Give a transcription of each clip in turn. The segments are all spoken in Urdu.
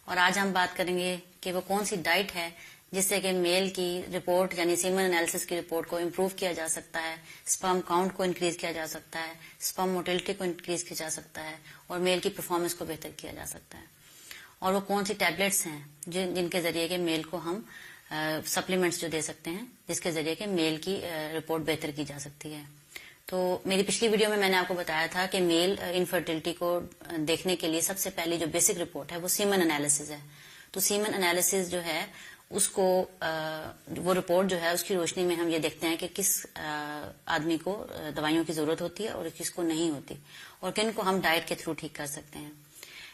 اور آج ہم بات کریں گے کہ وہ کون سی ڈائٹ ہے جس سے کہ میل کی رپورٹ یعنی سیمن انالیسس کی رپورٹ کو امپروو کیا جا سکتا ہے، سپرم کاؤنٹ کو انکریز کیا جا سکتا ہے، سپرم موٹیلٹی کو انکریز کیا جا سکتا ہے اور میل کی پرفارمنس کو بہتر کیا جا سکتا ہے. اور وہ کون سی ٹیبلٹس ہیں جن کے ذریعے کہ میل کو ہم سپلیمنٹس جو دے سکتے ہیں جس کے ذریعے کہ میل کی رپورٹ بہتر کی جا سکتی ہے. تو میری پچھلی ویڈیو میں نے آپ کو بتایا تھا کہ میل انفرٹیلٹی کو دیکھنے کے لیے سب سے پہلی جو بیسک رپورٹ ہے وہ سیمن انالیسس ہے. تو سیمن انالیسس جو ہے اس کو وہ رپورٹ جو ہے اس کی روشنی میں ہم یہ دیکھتے ہیں کہ کس آدمی کو دوائیوں کی ضرورت ہوتی ہے اور کس کو نہیں ہوتی اور کن کو ہم ڈائٹ کے تھرو ٹھیک کر سکتے ہیں.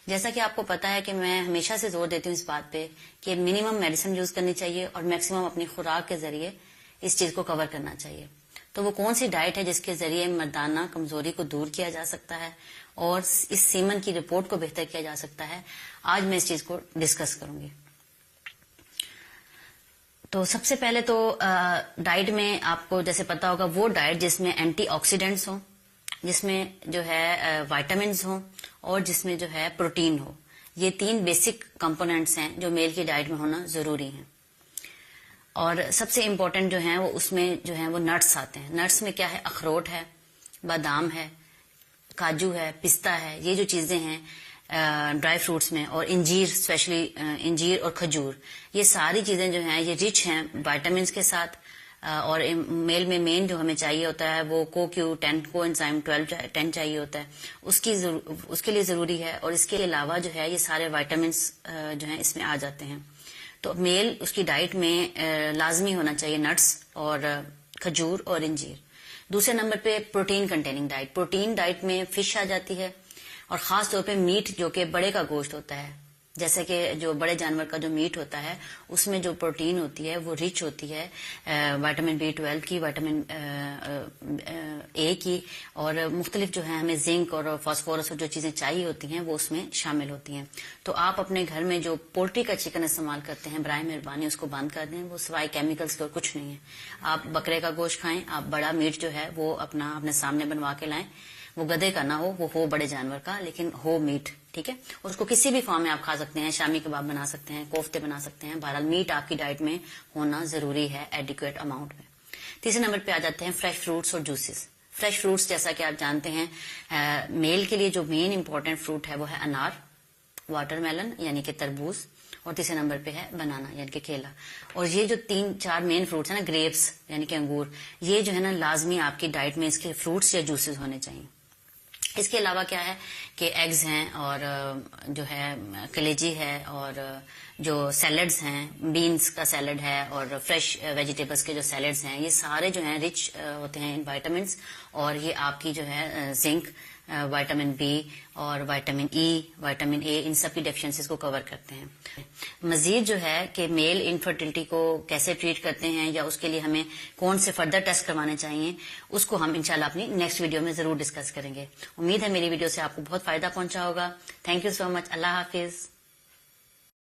جیسا کہ آپ کو پتا ہے کہ میں ہمیشہ سے زور دیتی ہوں اس بات پہ کہ منیمم میڈیسن یوز کرنی چاہیے اور میکسیمم اپنی خوراک کے ذریعے اس چیز کو کور کرنا چاہیے. تو وہ کون سی ڈائٹ ہے جس کے ذریعے مردانہ کمزوری کو دور کیا جا سکتا ہے اور اس سیمن کی رپورٹ کو بہتر کیا جا سکتا ہے، آج میں اس چیز کو ڈسکس کروں گی. تو سب سے پہلے تو ڈائٹ میں آپ کو جیسے پتا ہوگا وہ ڈائٹ جس میں اینٹی آکسیڈنٹس ہوں، جس میں جو ہے وائٹامنز ہوں اور جس میں جو ہے پروٹین ہو. یہ تین بیسک کمپوننٹس ہیں جو میل کی ڈائٹ میں ہونا ضروری ہیں. اور سب سے امپورٹنٹ جو ہیں وہ اس میں جو ہیں وہ نٹس آتے ہیں. نٹس میں کیا ہے؟ اخروٹ ہے، بادام ہے، کاجو ہے، پستہ ہے. یہ جو چیزیں ہیں ڈرائی فروٹس میں، اور انجیر، اسپیشلی انجیر اور کھجور، یہ ساری چیزیں جو ہیں یہ رچ ہیں وائٹامنس کے ساتھ. اور میل میں مین جو ہمیں چاہیے ہوتا ہے وہ CoQ10 کو انزائم 12 چاہیے ہوتا ہے، اس کے لیے ضروری ہے. اور اس کے علاوہ جو ہے یہ سارے وائٹامنس جو ہیں اس میں آ جاتے ہیں. تو میل اس کی ڈائٹ میں لازمی ہونا چاہیے نٹس اور کھجور اور انجیر. دوسرے نمبر پہ protein containing diet. Protein diet میں فش آ جاتی ہے اور خاص طور پہ میٹ جو کہ بڑے کا گوشت ہوتا ہے، جیسے کہ جو بڑے جانور کا جو میٹ ہوتا ہے اس میں جو پروٹین ہوتی ہے وہ رچ ہوتی ہے وائٹامن B12 کی، وائٹامن A کی، اور مختلف جو ہے ہمیں زنک اور فاسفورس اور جو چیزیں چاہیے ہوتی ہیں وہ اس میں شامل ہوتی ہیں. تو آپ اپنے گھر میں جو پولٹری کا چکن استعمال کرتے ہیں برائے مہربانی اس کو بند کر دیں، وہ سوائے کیمیکلز کے اور کچھ نہیں ہے. آپ بکرے کا گوشت کھائیں، آپ بڑا میٹ جو ہے وہ اپنے سامنے بنوا کے لائیں. وہ گدھے کا نہ ہو، وہ ہو بڑے جانور کا، لیکن ہو میٹ، ٹھیک ہے. اور اس کو کسی بھی فارم میں آپ کھا سکتے ہیں، شامی کباب بنا سکتے ہیں، کوفتے بنا سکتے ہیں. بہرحال میٹ آپ کی ڈائٹ میں ہونا ضروری ہے ایڈیکویٹ اماؤنٹ میں. تیسرے نمبر پہ آ جاتے ہیں فریش فروٹس اور جوسز. فریش فروٹس جیسا کہ آپ جانتے ہیں میل کے لیے جو مین امپورٹنٹ فروٹ ہے وہ ہے انار، واٹر میلن یعنی کہ تربوز، اور تیسرے نمبر پہ ہے بنانا یعنی کہ کیلا. اور یہ جو 3-4 مین فروٹس ہیں نا، گریپس یعنی کہ انگور، یہ جو ہے نا لازمی آپ کی ڈائٹ میں اس کے فروٹس یا جوسز ہونے چاہیے. اس کے علاوہ کیا ہے کہ ایگز ہیں اور جو ہے کلیجی ہے اور جو سیلڈز ہیں، بینز کا سیلڈ ہے اور فریش ویجیٹیبلز کے جو سیلڈز ہیں، یہ سارے جو ہیں رچ ہوتے ہیں ان وائٹامنس. اور یہ آپ کی جو ہے زنک، وائٹامن B اور وائٹامن E، وائٹامن A، ان سب کی ڈیفیشنسیز کو کور کرتے ہیں. مزید جو ہے کہ میل انفرٹیلٹی کو کیسے ٹریٹ کرتے ہیں یا اس کے لیے ہمیں کون سے فردر ٹیسٹ کروانے چاہیے، اس کو ہم انشاءاللہ اپنی نیکسٹ ویڈیو میں ضرور ڈسکس کریں گے. امید ہے میری ویڈیو سے آپ کو بہت فائدہ پہنچا ہوگا. تھینک یو سو مچ. اللہ حافظ.